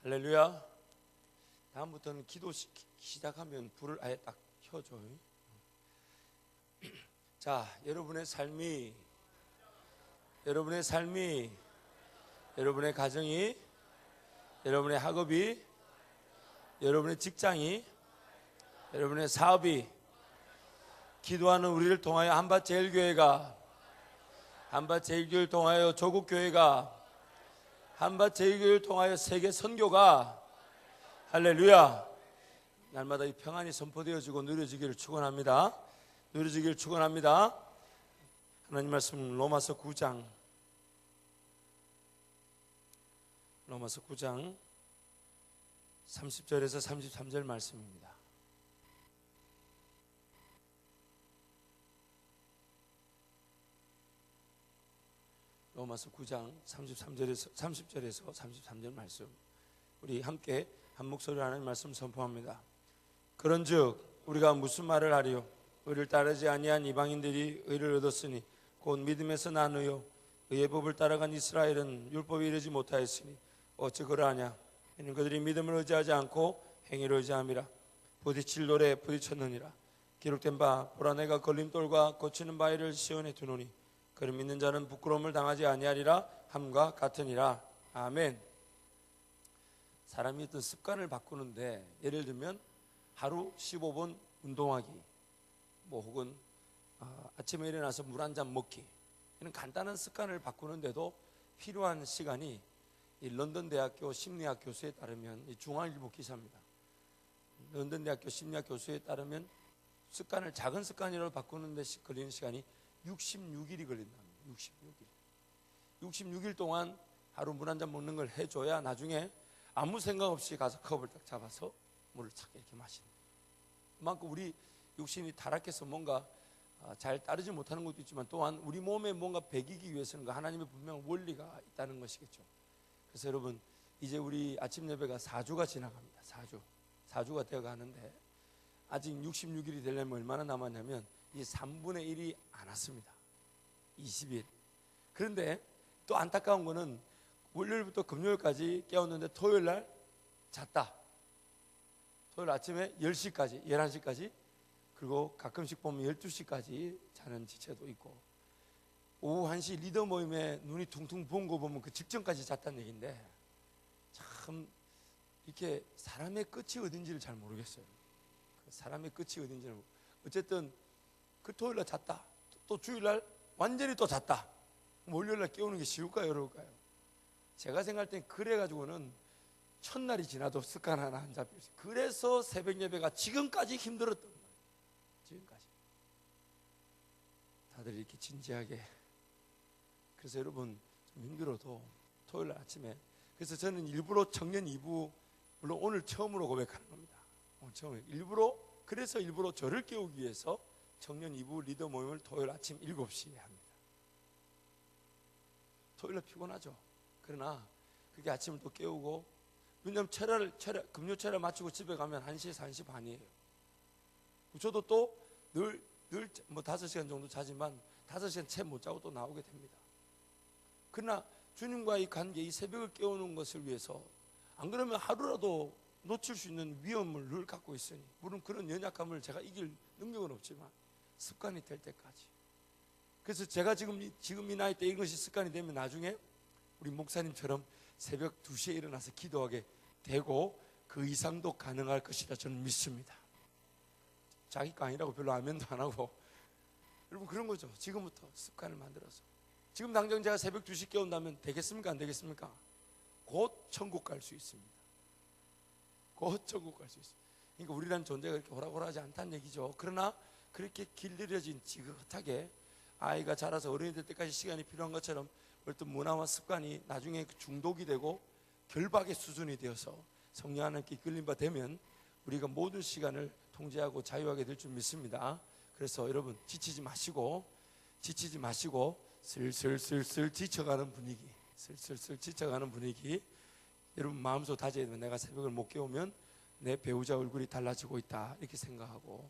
할렐루야. 다음부터는 기도 시작하면 불을 아예 딱 켜줘. 자, 여러분의 삶이, 여러분의 가정이, 여러분의 학업이, 여러분의 직장이, 여러분의 사업이 기도하는 우리를 통하여 한밭제일교회가, 한밭제일교회를 통하여 조국교회가, 한밭제일교회를 통하여 세계 선교가, 할렐루야, 날마다 이 평안이 선포되어지고 누려지기를 축원합니다. 누려지기를 축원합니다. 하나님 말씀 로마서 9장 30절에서 33절 말씀입니다. 로마서 9장 30절에서 33절 말씀, 우리 함께 한 목소리로 하나님 말씀 선포합니다. 그런즉 우리가 무슨 말을 하리요? 의를 따르지 아니한 이방인들이 의를 얻었으니 곧 믿음에서 나누어 의의 법을 따라간 이스라엘은 율법에 이르지 못하였으니 어찌 그러하냐? 이는 그들이 믿음을 의지하지 않고 행위를 의지함이라. 부딪힐 돌에 부딪혔느니라. 기록된 바 보라 내가 걸림돌과 고치는 바위를 시온에 두노니 그를 믿는 자는 부끄러움을 당하지 아니하리라 함과 같으니라. 아멘. 사람이 어떤 습관을 바꾸는데, 예를 들면 하루 15분 운동하기, 뭐 혹은 아침에 일어나서 물 한 잔 먹기, 이런 간단한 습관을 바꾸는데도 필요한 시간이, 이 런던 대학교 심리학 교수에 따르면, 이 중앙일보 기사입니다. 런던 대학교 심리학 교수에 따르면 습관을 작은 습관으로 바꾸는 데 걸리는 시간이 66일이 걸린답니다. 66일 동안 하루 물 한 잔 먹는 걸 해줘야 나중에 아무 생각 없이 가서 컵을 딱 잡아서 물을 착 이렇게 마시는 거예요. 그만큼 우리 육신이 타락해서 뭔가 잘 따르지 못하는 것도 있지만, 또한 우리 몸에 뭔가 배기기 위해서는 하나님의 분명한 원리가 있다는 것이겠죠. 그래서 여러분, 이제 우리 아침 예배가 4주가 지나갑니다. 4주가 되어 가는데, 아직 66일이 되려면 얼마나 남았냐면 이 3분의 1이 안 왔습니다. 20일. 그런데 또 안타까운 거는 월요일부터 금요일까지 깨웠는데 토요일 날 잤다. 토요일 아침에 10시까지, 11시까지, 그리고 가끔씩 보면 12시까지 자는 지체도 있고, 오후 1시 리더 모임에 눈이 퉁퉁 부은 거 보면 그 직전까지 잤다는 얘기인데, 참 이렇게 사람의 끝이 어딘지를 잘 모르겠어요. 사람의 끝이 어딘지를. 어쨌든 그 토요일 날 잤다. 또 주일 날 완전히 또 잤다. 월요일 날 깨우는 게 쉬울까요, 어려울까요? 제가 생각할 땐 그래가지고는 첫날이 지나도 습관 하나 안 잡혔어요. 그래서 새벽 예배가 지금까지 힘들었던 거예요. 지금까지. 다들 이렇게 진지하게. 그래서 여러분, 좀 힘들어도 토요일 날 아침에, 그래서 저는 일부러 청년 2부, 물론 오늘 처음으로 고백하는 겁니다. 오늘 처음에 그래서 일부러 저를 깨우기 위해서 청년 2부 리더 모임을 토요일 아침 7시에 합니다. 토요일 날 피곤하죠. 그러나 그렇게 아침을 또 깨우고, 왜냐하면 금요 철야 마치고 집에 가면 1시에서 1시 반이에요. 저도 또 늘 뭐 5시간 정도 자지만 5시간 채 못 자고 또 나오게 됩니다. 그러나 주님과의 관계, 이 새벽을 깨우는 것을 위해서, 안 그러면 하루라도 놓칠 수 있는 위험을 늘 갖고 있으니, 물론 그런 연약함을 제가 이길 능력은 없지만 습관이 될 때까지. 그래서 제가 지금 이 나이 때 이것이 습관이 되면 나중에 우리 목사님처럼 새벽 2시에 일어나서 기도하게 되고 그 이상도 가능할 것이다 저는 믿습니다. 자기 거 아니라고 별로 아멘도 안 하고, 여러분 그런 거죠. 지금부터 습관을 만들어서, 지금 당장 제가 새벽 2시 깨운다면 되겠습니까, 안 되겠습니까? 곧 천국 갈 수 있습니다. 곧 천국 갈 수 있습니다. 그러니까 우리라는 존재가 그렇게 호락호락하지 않다는 얘기죠. 그러나 그렇게 길들여진 지긋하게 아이가 자라서 어른이 될 때까지 시간이 필요한 것처럼, 어떤 문화와 습관이 나중에 중독이 되고 결박의 수준이 되어서 성령 하나님께 이끌린 바 되면 우리가 모든 시간을 통제하고 자유하게 될 줄 믿습니다. 그래서 여러분 지치지 마시고 슬슬 지쳐가는 분위기, 여러분 마음속 다져야 되면, 내가 새벽을 못 깨우면 내 배우자 얼굴이 달라지고 있다, 이렇게 생각하고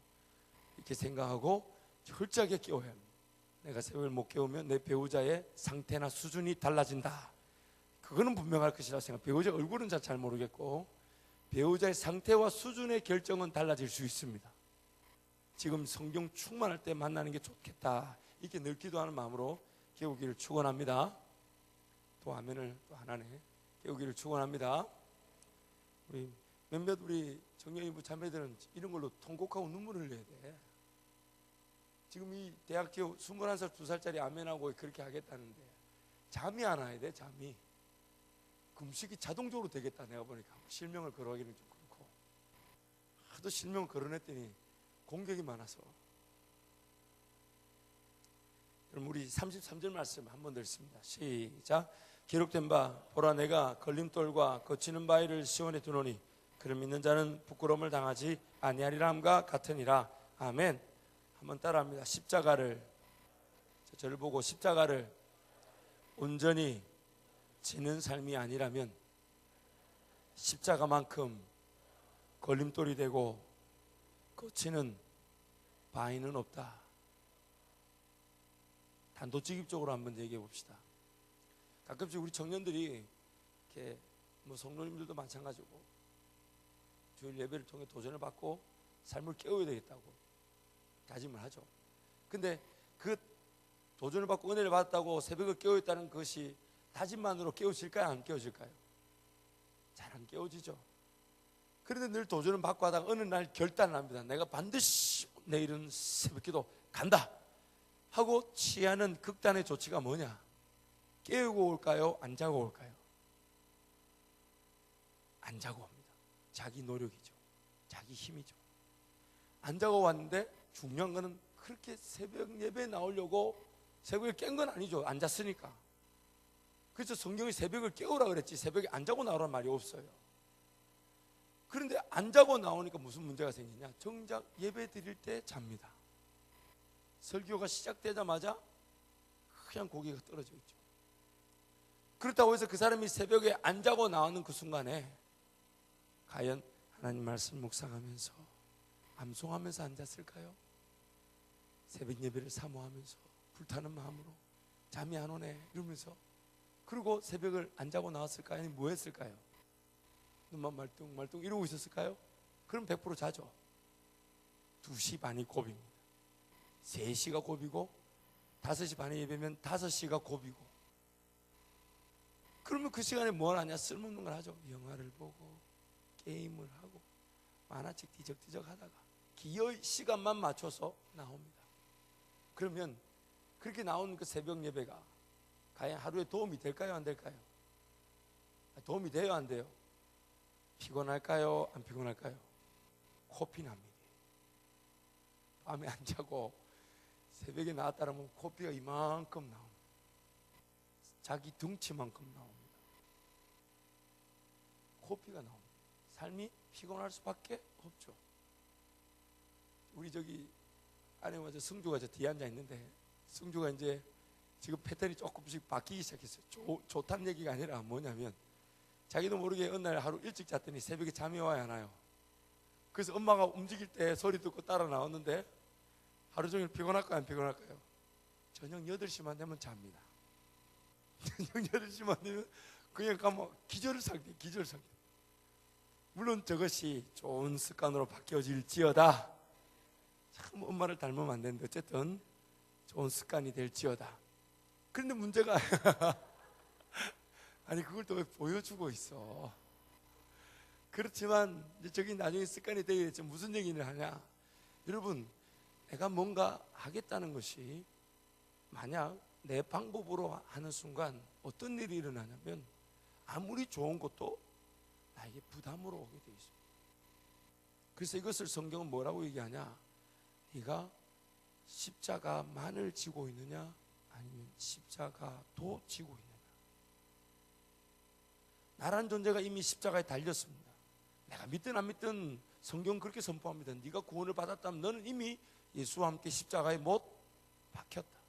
철저하게 깨워야 합니다. 내가 새벽을 못 깨우면 내 배우자의 상태나 수준이 달라진다. 그거는 분명할 것이라고 생각. 배우자 얼굴은 잘 모르겠고 배우자의 상태와 수준의 결정은 달라질 수 있습니다. 지금 성경 충만할 때 만나는 게 좋겠다, 이렇게 늘 기도하는 마음으로 깨우기를 축원합니다. 또 아멘을 또 하나네. 깨우기를 축원합니다. 우리 몇몇 우리 정년인부 자매들은 이런 걸로 통곡하고 눈물을 흘려야 돼. 지금 이 대학교 21살 2살짜리 아멘하고 그렇게 하겠다는데 잠이 안 와야 돼. 잠이 금식이 자동적으로 되겠다. 내가 보니까 실명을 걸어가기는 좀 그렇고 하도 실명을 걸어냈더니 공격이 많아서. 그럼 우리 33절 말씀 한 번 더 읽습니다. 시작. 기록된 바 보라 내가 걸림돌과 거치는 바위를 시온에 두노니 그를 믿는 자는 부끄러움을 당하지 아니하리라 함과 같으니라. 아멘. 한번 따라합니다. 십자가를, 저를 보고 십자가를 온전히 지는 삶이 아니라면 십자가만큼 걸림돌이 되고 거치는 바위는 없다. 단도직입적으로 한번 얘기해 봅시다. 가끔씩 우리 청년들이 이렇게 뭐 성도님들도 마찬가지고 주일 예배를 통해 도전을 받고 삶을 깨워야 되겠다고 다짐을 하죠. 근데 그 도전을 받고 은혜를 받았다고 새벽을 깨워있다는 것이 다짐만으로 깨워질까요? 안 깨워질까요? 잘 안 깨워지죠. 그런데 늘 도전을 받고 하다가 어느 날 결단을 합니다. 내가 반드시 내일은 새벽기도 간다 하고 취하는 극단의 조치가 뭐냐? 깨우고 올까요? 안 자고 올까요? 안 자고 옵니다. 자기 노력이죠. 자기 힘이죠. 안 자고 왔는데 중요한 거는 그렇게 새벽 예배에 나오려고 새벽에 깬 건 아니죠. 안 잤으니까. 그래서 성경이 새벽을 깨우라 그랬지 새벽에 안 자고 나오란 말이 없어요. 그런데 안 자고 나오니까 무슨 문제가 생기냐? 정작 예배 드릴 때 잡니다. 설교가 시작되자마자 그냥 고개가 떨어져 있죠. 그렇다고 해서 그 사람이 새벽에 안 자고 나오는 그 순간에 과연 하나님 말씀 묵상하면서 암송하면서 앉았을까요? 새벽 예배를 사모하면서 불타는 마음으로 잠이 안 오네 이러면서, 그리고 새벽을 안 자고 나왔을까요? 아니면 뭐 했을까요? 눈만 말뚱말뚱 이러고 있었을까요? 그럼 100% 자죠. 2시 반이 고비입니다. 3시가 고비고 5시 반에 예배면 5시가 고비고. 그러면 그 시간에 뭘 하냐? 쓸모없는 걸 하죠. 영화를 보고 게임을 하고 만화책 뒤적뒤적 하다가 기어의 시간만 맞춰서 나옵니다. 그러면 그렇게 나온 그 새벽 예배가 과연 하루에 도움이 될까요? 안 될까요? 도움이 돼요? 안 돼요? 피곤할까요? 안 피곤할까요? 코피 납니다. 밤에 안 자고 새벽에 나왔다면 코피가 이만큼 나옵니다. 자기 덩치만큼 나옵니다. 코피가 나옵니다. 삶이 피곤할 수밖에 없죠. 우리 저기 아내와 저 승주가 저 뒤에 앉아 있는데, 승주가 이제 지금 패턴이 조금씩 바뀌기 시작했어요. 좋다는 얘기가 아니라 뭐냐면 자기도 모르게 어느 날 하루 일찍 잤더니 새벽에 잠이 와야 하나요. 그래서 엄마가 움직일 때 소리 듣고 따라 나왔는데 하루 종일 피곤할까요? 안 피곤할까요? 저녁 8시만 되면 잡니다. 저녁 8시만 되면 그냥 가면 기절을 상태. 물론 저것이 좋은 습관으로 바뀌어질지어다. 참 엄마를 닮으면 안 되는데 어쨌든 좋은 습관이 될지어다. 그런데 문제가 아니 그걸 또 왜 보여주고 있어. 그렇지만 저기 나중에 습관이 되겠죠. 무슨 얘기를 하냐? 여러분, 내가 뭔가 하겠다는 것이 만약 내 방법으로 하는 순간 어떤 일이 일어나냐면 아무리 좋은 것도 나에게 부담으로 오게 돼 있습니다. 그래서 이것을 성경은 뭐라고 얘기하냐? 네가 십자가만을 지고 있느냐 아니면 십자가도 지고 있느냐. 나라는 존재가 이미 십자가에 달렸습니다. 내가 믿든 안 믿든 성경은 그렇게 선포합니다. 네가 구원을 받았다면 너는 이미 예수와 함께 십자가에 못 박혔다.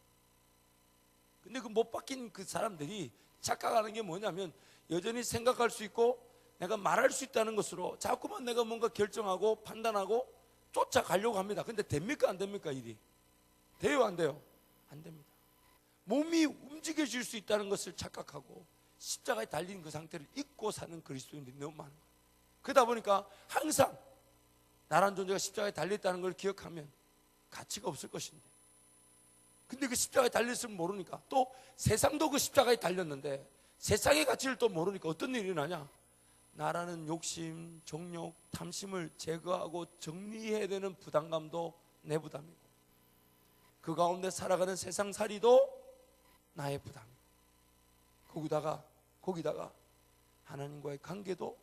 근데 그 못 박힌 그 사람들이 착각하는 게 뭐냐면 여전히 생각할 수 있고 내가 말할 수 있다는 것으로 자꾸만 내가 뭔가 결정하고 판단하고 쫓아가려고 합니다. 근데 됩니까? 안 됩니까? 일이 돼요? 안 돼요? 안 됩니다. 몸이 움직여질 수 있다는 것을 착각하고 십자가에 달린 그 상태를 잊고 사는 그리스도인들이 너무 많은 거예요. 그러다 보니까 항상 나란 존재가 십자가에 달렸다는 걸 기억하면 가치가 없을 것인데, 근데 그 십자가에 달렸음을 모르니까, 또 세상도 그 십자가에 달렸는데 세상의 가치를 또 모르니까 어떤 일이 일어나냐? 나라는 욕심, 정욕, 탐심을 제거하고 정리해야 되는 부담감도 내 부담이고, 그 가운데 살아가는 세상살이도 나의 부담이고, 거기다가 하나님과의 관계도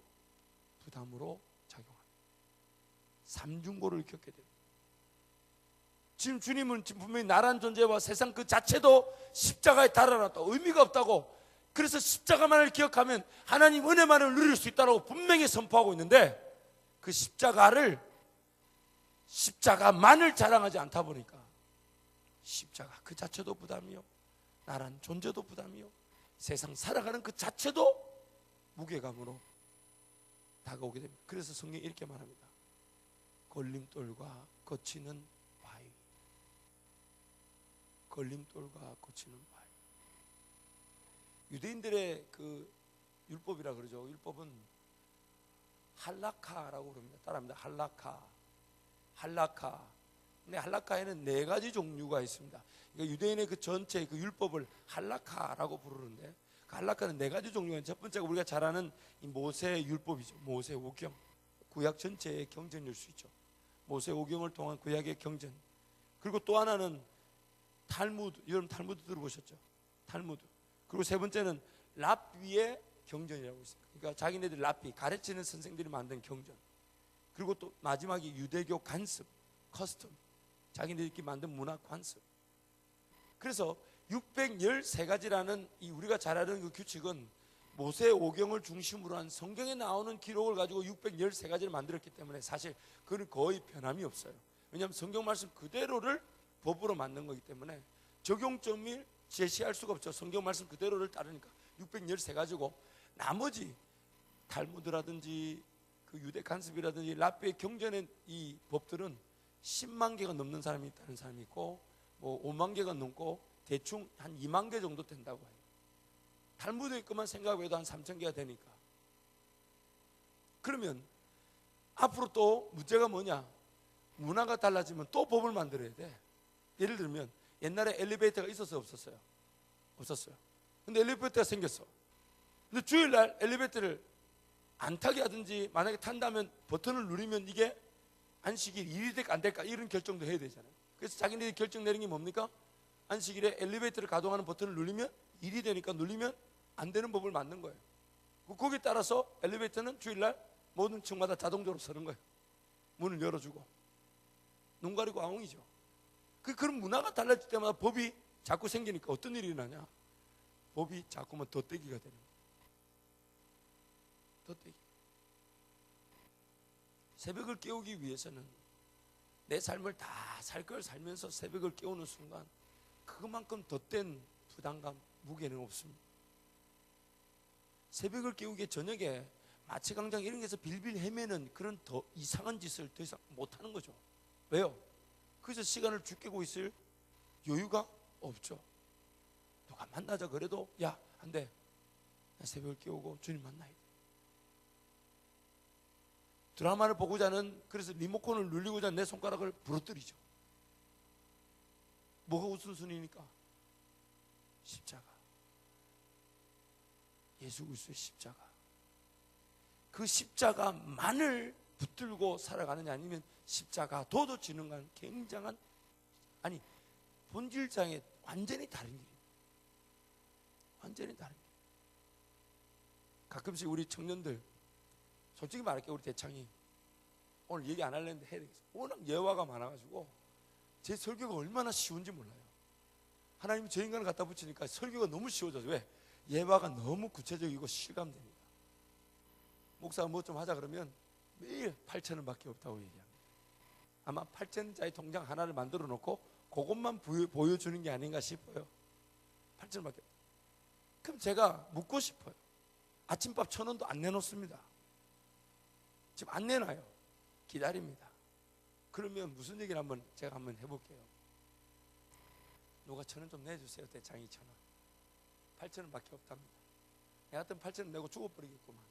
부담으로 작용합니다. 삼중고를 겪게 됩니다. 지금 주님은 분명히 나란 존재와 세상 그 자체도 십자가에 달아놨다, 의미가 없다고, 그래서 십자가만을 기억하면 하나님 은혜만을 누릴 수 있다고 분명히 선포하고 있는데, 그 십자가만을 자랑하지 않다 보니까 십자가 그 자체도 부담이요, 나란 존재도 부담이요, 세상 살아가는 그 자체도 무게감으로 다가오게 됩니다. 그래서 성경이 이렇게 말합니다. 걸림돌과 거치는 바위. 걸림돌과 거치는 바위. 유대인들의 그 율법이라 그러죠. 율법은 할라카라고 그럽니다. 따라합니다. 할라카. 근데 할라카에는 4가지 종류가 있습니다. 그러니까 유대인의 그 전체 그 율법을 할라카라고 부르는데, 그 할라카는 4가지 종류가 있는데, 첫 번째가 우리가 잘 아는 이 모세 율법이죠. 모세 오경. 구약 전체의 경전일 수 있죠. 모세 오경을 통한 구약의 경전. 그리고 또 하나는 탈무드. 여러분 탈무드 들어보셨죠? 탈무드. 그리고 세 번째는 랍비의 경전이라고 있어요. 그러니까 자기네들 랍비, 가르치는 선생들이 만든 경전. 그리고 또 마지막이 유대교 관습, 커스텀. 자기네들끼리 만든 문화 관습. 그래서 613가지라는 이 우리가 잘 아는 그 규칙은 모세 오경을 중심으로 한 성경에 나오는 기록을 가지고 613가지를 만들었기 때문에 사실 그건 거의 변함이 없어요. 왜냐하면 성경 말씀 그대로를 법으로 만든 거기 때문에 적용점을 제시할 수가 없죠. 성경 말씀 그대로를 따르니까 613가지고, 나머지 탈무드라든지 그 유대 간습이라든지 랍비의 경전의 이 법들은 10만 개가 넘는 사람이 있다는 사람이 있고, 뭐 5만 개가 넘고 대충 한 2만 개 정도 된다고 해요. 탈무드의 것만 생각해도 한 3천 개가 되니까. 그러면 앞으로 또 문제가 뭐냐? 문화가 달라지면 또 법을 만들어야 돼. 예를 들면 옛날에 엘리베이터가 있었어요, 없었어요? 없었어요. 근데 엘리베이터가 생겼어. 근데 주일날 엘리베이터를 안 타게 하든지, 만약에 탄다면 버튼을 누르면 이게 안식일 일이 될까 안 될까 이런 결정도 해야 되잖아요. 그래서 자기네들이 결정 내린 게 뭡니까? 안식일에 엘리베이터를 가동하는 버튼을 누르면 일이 되니까, 누르면 안 되는 법을 만든 거예요. 거기에 따라서 엘리베이터는 주일날 모든 층마다 자동적으로 서는 거예요. 문을 열어주고. 눈 가리고 아웅이죠. 그런 문화가 달라질 때마다 법이 자꾸 생기니까 어떤 일이 일어나냐? 법이 자꾸만 덧대기가 되는 거예요. 덧대기. 새벽을 깨우기 위해서는 내 삶을 다 살 걸 살면서 새벽을 깨우는 순간 그만큼 덧댄 부담감, 무게는 없습니다. 새벽을 깨우기 저녁에 마취광장 이런 데서 빌빌 헤매는 그런 더 이상한 짓을 더 이상 못하는 거죠. 왜요? 그래서 시간을 죽이고 있을 여유가 없죠. 누가 만나자 그래도 야, 안 돼. 나 새벽을 깨우고 주님 만나야 돼. 드라마를 보고자 하는, 그래서 리모컨을 누르고자 하는 내 손가락을 부러뜨리죠. 뭐가 우선순위니까? 십자가. 예수 그리스도의 십자가. 그 십자가만을 붙들고 살아가느냐, 아니면 십자가 도도 지는 건 굉장한, 아니 본질상의 완전히 다른 일이에요. 완전히 다른 일. 가끔씩 우리 청년들, 솔직히 말할게요, 우리 대창이 오늘 얘기 안 하려는데 해야 되겠어요. 워낙 예화가 많아가지고 제 설교가 얼마나 쉬운지 몰라요. 하나님이 저 인간을 갖다 붙이니까 설교가 너무 쉬워져서. 왜? 예화가 너무 구체적이고 실감됩니다. 목사가 뭐 좀 하자 그러면 매일 8,000원밖에 없다고 얘기합니다. 아마 8,000원짜리 통장 하나를 만들어 놓고 그것만 보여주는 게 아닌가 싶어요. 8,000원밖에. 그럼 제가 묻고 싶어요. 아침밥 1,000원도 안 내놓습니다. 지금 안 내놔요. 기다립니다. 그러면 무슨 얘기를 제가 한번 해볼게요. 누가 1,000원 좀 내주세요. 대창 2,000원. 8,000원밖에 없답니다. 내 같은 8천원 내고 죽어버리겠구만.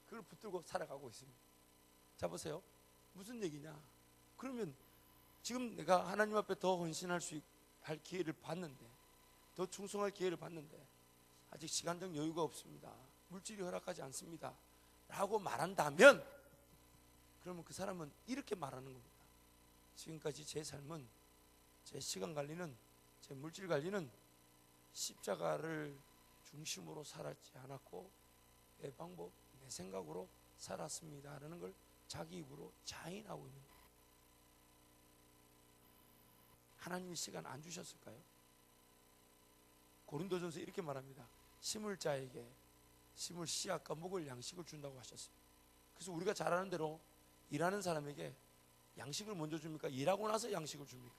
그걸 붙들고 살아가고 있습니다. 자, 보세요. 무슨 얘기냐? 그러면 지금 내가 하나님 앞에 더 헌신할 수 할 기회를 받는데, 더 충성할 기회를 받는데 아직 시간적 여유가 없습니다, 물질이 허락하지 않습니다 라고 말한다면, 그러면 그 사람은 이렇게 말하는 겁니다. 지금까지 제 삶은, 제 시간 관리는, 제 물질 관리는 십자가를 중심으로 살았지 않았고 내 방법, 내 생각으로 살았습니다 라는 걸 자기 입으로 자인하고 있는 거예요. 하나님이 시간 안 주셨을까요? 고린도전서 이렇게 말합니다. 심을 자에게 심을 씨앗과 먹을 양식을 준다고 하셨어요. 그래서 우리가 잘 아는 대로 일하는 사람에게 양식을 먼저 줍니까? 일하고 나서 양식을 줍니까?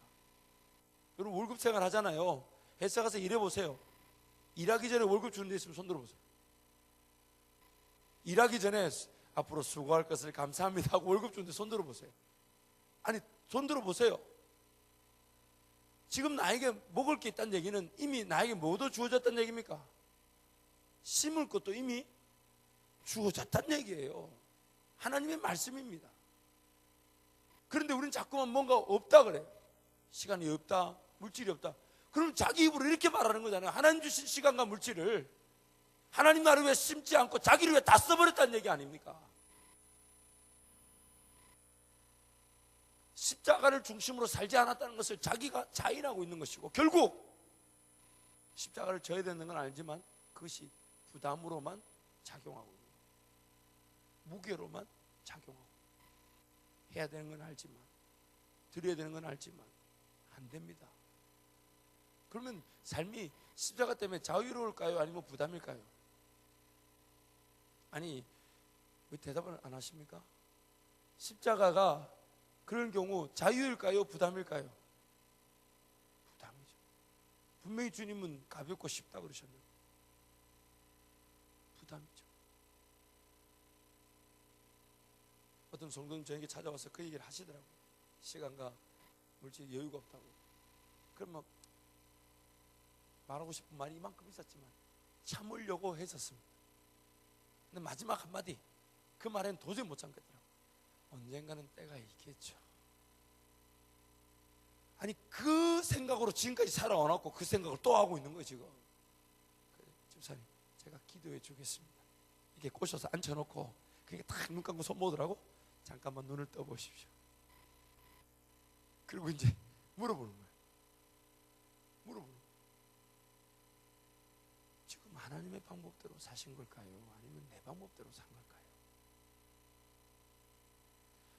여러분 월급 생활 하잖아요. 회사 가서 일해보세요. 일하기 전에 월급 주는 데 있으면 손 들어보세요. 일하기 전에 앞으로 수고할 것을 감사합니다 하고 월급 주는데 손 들어보세요. 아니, 손 들어보세요. 지금 나에게 먹을 게 있다는 얘기는 이미 나에게 뭐도 주어졌다는 얘기입니까? 심을 것도 이미 주어졌다는 얘기예요. 하나님의 말씀입니다. 그런데 우리는 자꾸만 뭔가 없다 그래요. 시간이 없다, 물질이 없다. 그럼 자기 입으로 이렇게 말하는 거잖아요. 하나님 주신 시간과 물질을 하나님 나를 위해 심지 않고 자기를 위해 다 써버렸다는 얘기 아닙니까? 십자가를 중심으로 살지 않았다는 것을 자기가 자인하고 있는 것이고, 결국 십자가를 져야 되는 건 알지만 그것이 부담으로만 작용하고 있는 거예요. 무게로만 작용하고, 해야 되는 건 알지만, 드려야 되는 건 알지만 안 됩니다. 그러면 삶이 십자가 때문에 자유로울까요? 아니면 부담일까요? 아니, 왜 대답을 안 하십니까? 십자가가 그런 경우 자유일까요? 부담일까요? 부담이죠. 분명히 주님은 가볍고 쉽다 그러셨는데 부담이죠. 어떤 성도님 저에게 찾아와서 그 얘기를 하시더라고요. 시간과 물질 여유가 없다고. 그러면 말하고 싶은 말이 이만큼 있었지만 참으려고 했었습니다. 근데 마지막 한마디, 그 말에는 도저히 못 참겠더라고요. 언젠가는 때가 있겠죠. 아니, 그 생각으로 지금까지 살아와놨고 그 생각을 또 하고 있는 거예요 지금. 그래, 집사님 제가 기도해 주겠습니다. 이렇게 꼬셔서 앉혀놓고 그게 딱 눈 감고 손 모으더라고. 잠깐만 눈을 떠보십시오. 그리고 이제 물어보는 거예요. 물어보는 거예요. 지금 하나님의 방법대로 사신 걸까요? 아니면 내 방법대로 산 걸까요?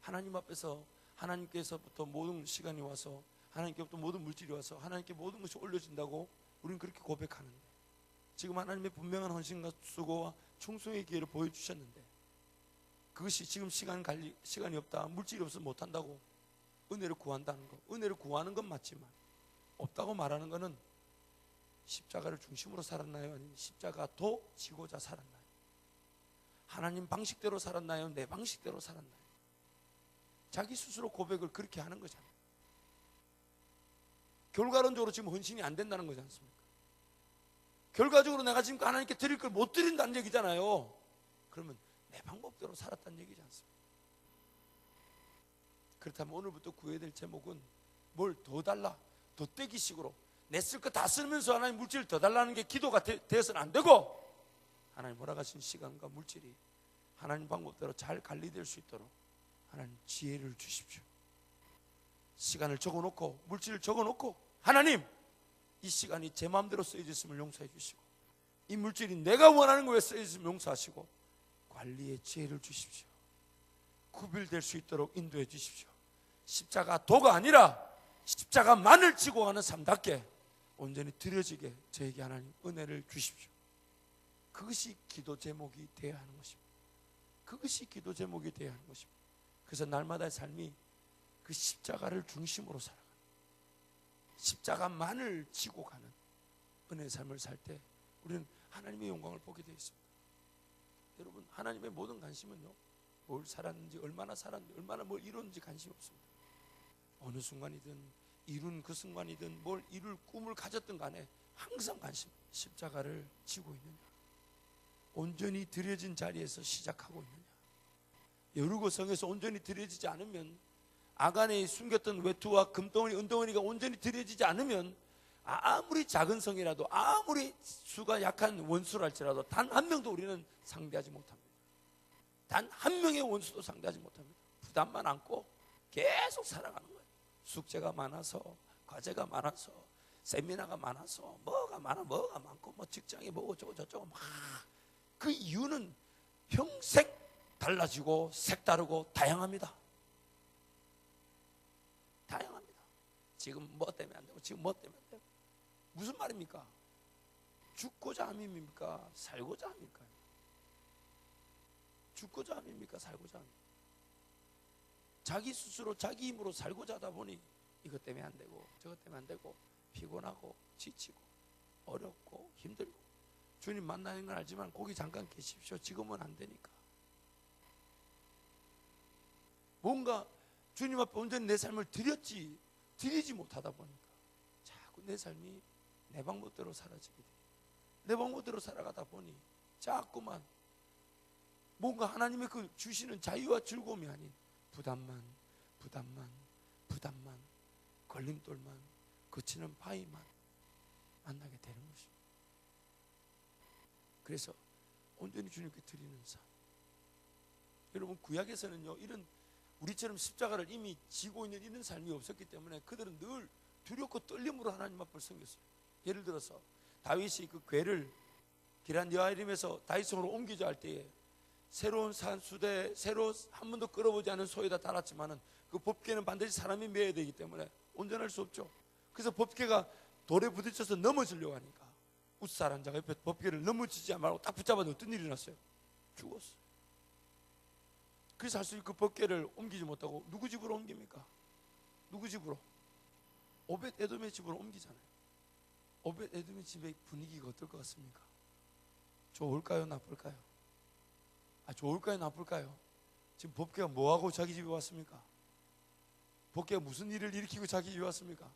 하나님 앞에서 하나님께서부터 모든 시간이 와서, 하나님께부터 모든 물질이 와서 하나님께 모든 것이 올려진다고 우리는 그렇게 고백하는데, 지금 하나님의 분명한 헌신과 수고와 충성의 기회를 보여주셨는데 그것이 지금 시간이 없다, 물질이 없어서 못한다고 은혜를 구한다는 것, 은혜를 구하는 건 맞지만 없다고 말하는 것은 십자가를 중심으로 살았나요? 아니면 십자가도 지고자 살았나요? 하나님 방식대로 살았나요? 내 방식대로 살았나요? 자기 스스로 고백을 그렇게 하는 거잖아요. 결과론적으로 지금 헌신이 안 된다는 거지 않습니까? 결과적으로 내가 지금 하나님께 드릴 걸 못 드린다는 얘기잖아요. 그러면 내 방법대로 살았다는 얘기지 않습니까? 그렇다면 오늘부터 구해야 될 제목은 뭘 더 달라, 덧대기식으로 내 쓸 거 다 쓰면서 하나님 물질을 더 달라는 게 기도가 되어서는 안 되고, 하나님 허락하신 시간과 물질이 하나님 방법대로 잘 관리될 수 있도록 하나님 지혜를 주십시오. 시간을 적어놓고 물질을 적어놓고, 하나님 이 시간이 제 마음대로 쓰여졌으면 용서해 주시고, 이 물질이 내가 원하는 거에 쓰여졌으면 용서하시고, 관리의 지혜를 주십시오. 구별될 수 있도록 인도해 주십시오. 십자가 도가 아니라 십자가만을 지고 가는 삶답게 온전히 드려지게 저에게 하나님 은혜를 주십시오. 그것이 기도 제목이 되어야 하는 것입니다. 그것이 기도 제목이 되어야 하는 것입니다. 그래서 날마다의 삶이 그 십자가를 중심으로 살아가는, 십자가만을 지고 가는 은혜의 삶을 살 때 우리는 하나님의 영광을 보게 되어 있습니다. 여러분, 하나님의 모든 관심은요, 뭘 살았는지, 얼마나 살았는지, 얼마나 뭘 이뤘는지 관심이 없습니다. 어느 순간이든 이룬 그 순간이든 뭘 이룰 꿈을 가졌든 간에 항상 관심, 십자가를 지고 있느냐, 온전히 드려진 자리에서 시작하고 있느냐? 여리고 성에서 온전히 드려지지 않으면, 아간에 숨겼던 외투와 금덩어리, 은덩어리가 온전히 드려지지 않으면, 아무리 작은 성이라도, 아무리 수가 약한 원수랄지라도 단 한 명도 우리는 상대하지 못합니다. 단 한 명의 원수도 상대하지 못합니다. 부담만 안고 계속 살아가는 거예요. 숙제가 많아서, 과제가 많아서, 세미나가 많아서, 뭐가 많고, 뭐 직장에 뭐고 저쩌고 막. 그 이유는 평생 달라지고 색다르고 다양합니다. 다양합니다. 지금 뭐 때문에 안 되고, 지금 뭐 때문에 안 되고. 무슨 말입니까? 죽고자 함입니까? 살고자 함입니까? 죽고자 함입니까? 살고자 함입니까? 자기 스스로 자기 힘으로 살고자 하다 보니 이것 때문에 안 되고 저것 때문에 안 되고 피곤하고 지치고 어렵고 힘들고, 주님 만나는 건 알지만 거기 잠깐 계십시오. 지금은 안 되니까. 뭔가 주님 앞에 온전히 내 삶을 드리지 못하다 보니까 자꾸 내 삶이 내 방법대로 사라지게 돼요. 내 방법대로 살아가다 보니 자꾸만 뭔가 하나님의 그 주시는 자유와 즐거움이 아닌 부담만 걸림돌만, 거치는 바위만 만나게 되는 것입니다. 그래서 온전히 주님께 드리는 삶. 여러분, 구약에서는요, 이런 우리처럼 십자가를 이미 지고 있는 이런 삶이 없었기 때문에 그들은 늘 두렵고 떨림으로 하나님 앞을 섬겼어요. 예를 들어서 다윗이 그 궤를 기란 여아림에서 다윗성으로 옮기자 할 때에 새로운 산수대, 새로 한 번도 끌어보지 않은 소에다 달았지만은 그 법궤는 반드시 사람이 메야 되기 때문에 온전할 수 없죠. 그래서 법궤가 돌에 부딪혀서 넘어지려고 하니까 웃사한 자가 옆에 법궤를 넘어지지 말고 딱 붙잡아도 어떤 일이 났어요? 죽었어. 그래서 사실 그 법궤를 옮기지 못하고 누구 집으로 옮깁니까? 누구 집으로? 오벳 에돔의 집으로 옮기잖아요. 오벳 에돔의 집의 분위기가 어떨 것 같습니까? 좋을까요? 나쁠까요? 좋을까요? 나쁠까요? 지금 법궤가 뭐하고 자기 집에 왔습니까? 법궤가 무슨 일을 일으키고 자기 집에 왔습니까?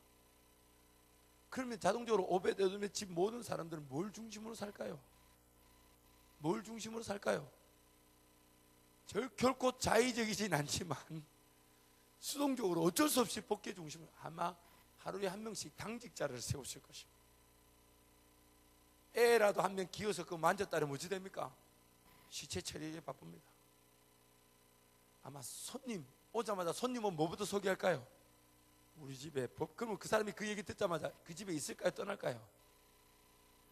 그러면 자동적으로 오벳 에돔의 집 모든 사람들은 뭘 중심으로 살까요? 뭘 중심으로 살까요? 결코 자의적이진 않지만 수동적으로 어쩔 수 없이 법궤 중심으로 아마 하루에 한 명씩 당직자를 세우실 것입니다. 애라도 한 명 기어서 그거 만졌다면 어찌 됩니까? 시체 처리에 바쁩니다. 아마 손님 오자마자 손님은 뭐부터 소개할까요? 우리 집에 그러면 그 사람이 그 얘기 듣자마자 그 집에 있을까요? 떠날까요?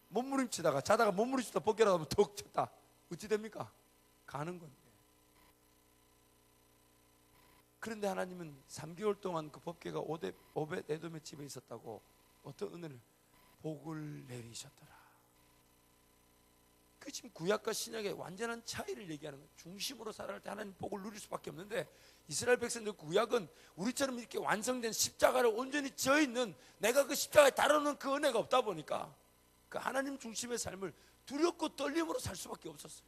몸부림치다가 자다가 몸부림치다 벗겨라 하면 턱 쳤다. 어찌 됩니까? 가는 건데. 그런데 하나님은 3개월 동안 그 법궤가 오벳 에돔의 집에 있었다고 어떤 은혜를 복을 내리셨더라. 그 지금 구약과 신약의 완전한 차이를 얘기하는 거예요. 중심으로 살아갈 때 하나님 복을 누릴 수밖에 없는데 이스라엘 백성들 구약은 우리처럼 이렇게 완성된 십자가를 온전히 져 있는 내가 그 십자가에 다루는 그 은혜가 없다 보니까 그 하나님 중심의 삶을 두렵고 떨림으로 살 수밖에 없었어요.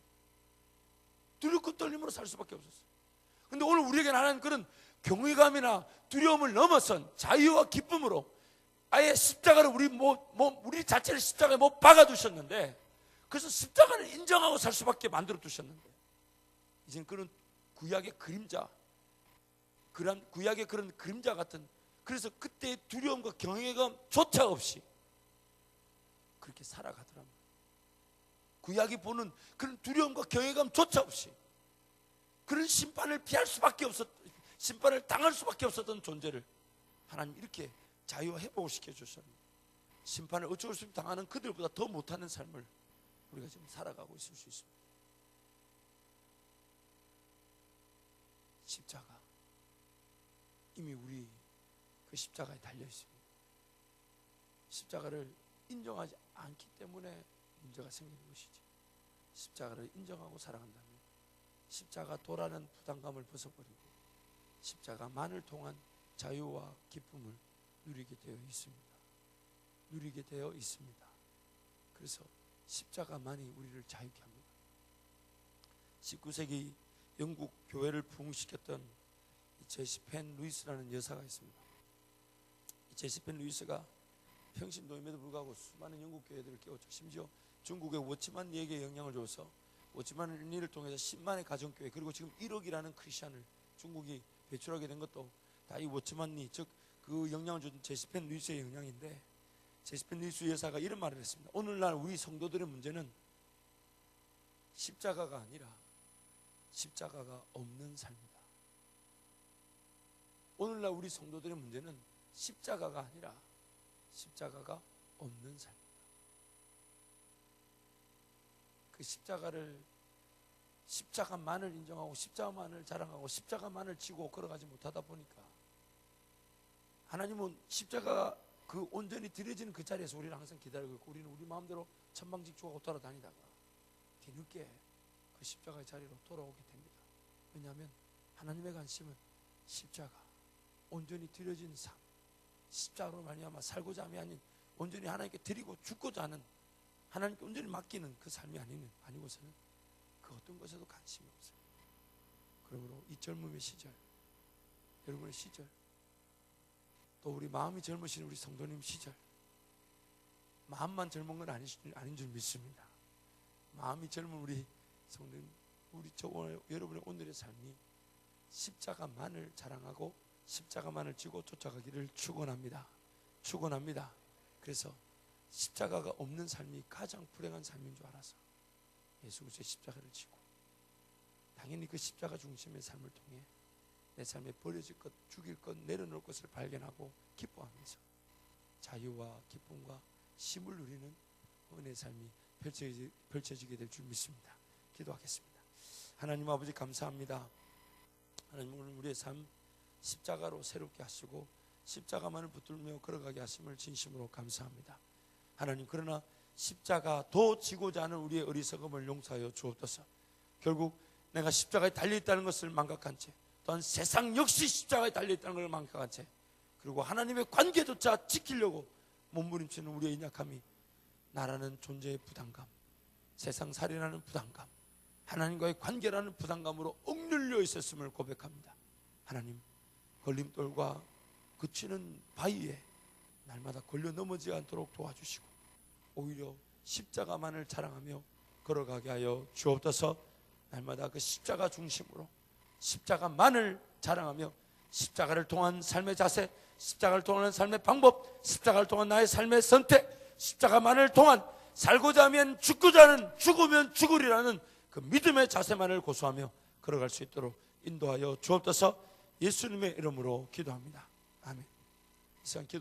두렵고 떨림으로 살 수밖에 없었어요. 근데 오늘 우리에게는 하나님 그런 경외감이나 두려움을 넘어선 자유와 기쁨으로 아예 십자가를 우리 자체를 십자가에 못 박아두셨는데, 그래서 십자가를 인정하고 살 수밖에 만들어 두셨는데, 이제는 그런 구약의 그림자, 구약의 그런 그림자 같은, 그래서 그때의 두려움과 경외감조차 없이 그렇게 살아가더랍니다. 구약이 보는 그런 두려움과 경외감조차 없이 그런 심판을 피할 수밖에 심판을 당할 수밖에 없었던 존재를 하나님 이렇게 자유와 회복을 시켜주셨습니다. 심판을 어쩔 수 없이 당하는 그들보다 더 못하는 삶을 우리가 지금 살아가고 있을 수 있습니다. 십자가, 이미 우리 그 십자가에 달려 있습니다. 십자가를 인정하지 않기 때문에 문제가 생기는 것이지, 십자가를 인정하고 살아간다면 십자가 도라는 부담감을 벗어버리고 십자가만을 통한 자유와 기쁨을 누리게 되어 있습니다. 누리게 되어 있습니다. 그래서 십자가만이 우리를 자유케 합니다. 19세기 영국 교회를 부흥시켰던 제시펜 루이스라는 여사가 있습니다. 제시펜 루이스가 평신도임에도 불구하고 수많은 영국 교회들을 깨웠죠. 심지어 중국의 워치만 얘기에 영향을 줘서 워치만을 통해서 10만의 가정교회, 그리고 지금 1억이라는 크리스천을 중국이 배출하게 된 것도 다 이 워치만리, 즉 그 영향을 준 제시펜 루이스의 영향인데, 제시펜 루이스 여사가 이런 말을 했습니다. 오늘날 우리 성도들의 문제는 십자가가 아니라 십자가가 없는 삶이다. 오늘날 우리 성도들의 문제는 십자가가 아니라 십자가가 없는 삶이다. 그 십자가만을 인정하고 십자가만을 자랑하고 십자가만을 지고 걸어가지 못하다 보니까 하나님은 십자가 그 온전히 드려지는 그 자리에서 우리를 항상 기다리고 있고, 우리는 우리 마음대로 천방직축하고 돌아다니다가 뒤늦게 그 십자가의 자리로 돌아오게 됩니다. 왜냐하면 하나님의 관심은 십자가, 온전히 드려진 삶, 십자가로 말미암아 살고자 함이 아닌 온전히 하나님께 드리고 죽고자 하는, 하나님께 온전히 맡기는 그 삶이 아니고서는 그 어떤 것에도 관심이 없어요. 그러므로 이 젊음의 시절, 여러분의 시절, 또 우리 마음이 젊으신 우리 성도님 시절, 마음만 젊은 건 아닌 줄 믿습니다. 마음이 젊은 우리 성도님, 여러분의 오늘의 삶이 십자가만을 자랑하고 십자가만을 지고 쫓아가기를 축원합니다. 축원합니다. 그래서 십자가가 없는 삶이 가장 불행한 삶인 줄 알아서 예수 그리스도의 십자가를 지고, 당연히 그 십자가 중심의 삶을 통해 내 삶에 버려질 것, 죽일 것, 내려놓을 것을 발견하고 기뻐하면서 자유와 기쁨과 쉼을 누리는 은혜의 삶이 펼쳐지게 될 줄 믿습니다. 기도하겠습니다. 하나님 아버지 감사합니다. 하나님 오늘 우리의 삶 십자가로 새롭게 하시고 십자가만을 붙들며 걸어가게 하심을 진심으로 감사합니다. 하나님, 그러나 십자가도 지고자 하는 우리의 어리석음을 용서하여 주옵소서. 결국 내가 십자가에 달려있다는 것을 망각한 채, 또한 세상 역시 십자가에 달려있다는 것을 망각한 채, 그리고 하나님의 관계조차 지키려고 몸부림치는 우리의 인약함이 나라는 존재의 부담감, 세상 살이라는 부담감, 하나님과의 관계라는 부담감으로 억눌려 있었음을 고백합니다. 하나님, 걸림돌과 그치는 바위에 날마다 걸려 넘어지지 않도록 도와주시고 오히려 십자가만을 자랑하며 걸어가게 하여 주옵소서. 날마다 그 십자가 중심으로 십자가만을 자랑하며 십자가를 통한 삶의 자세, 십자가를 통한 삶의 방법, 십자가를 통한 나의 삶의 선택, 십자가만을 통한 살고자 하면 죽고자 하는, 죽으면 죽으리라는 그 믿음의 자세만을 고수하며 걸어갈 수 있도록 인도하여 주옵소서. 예수님의 이름으로 기도합니다. 아멘. 이 시간 기도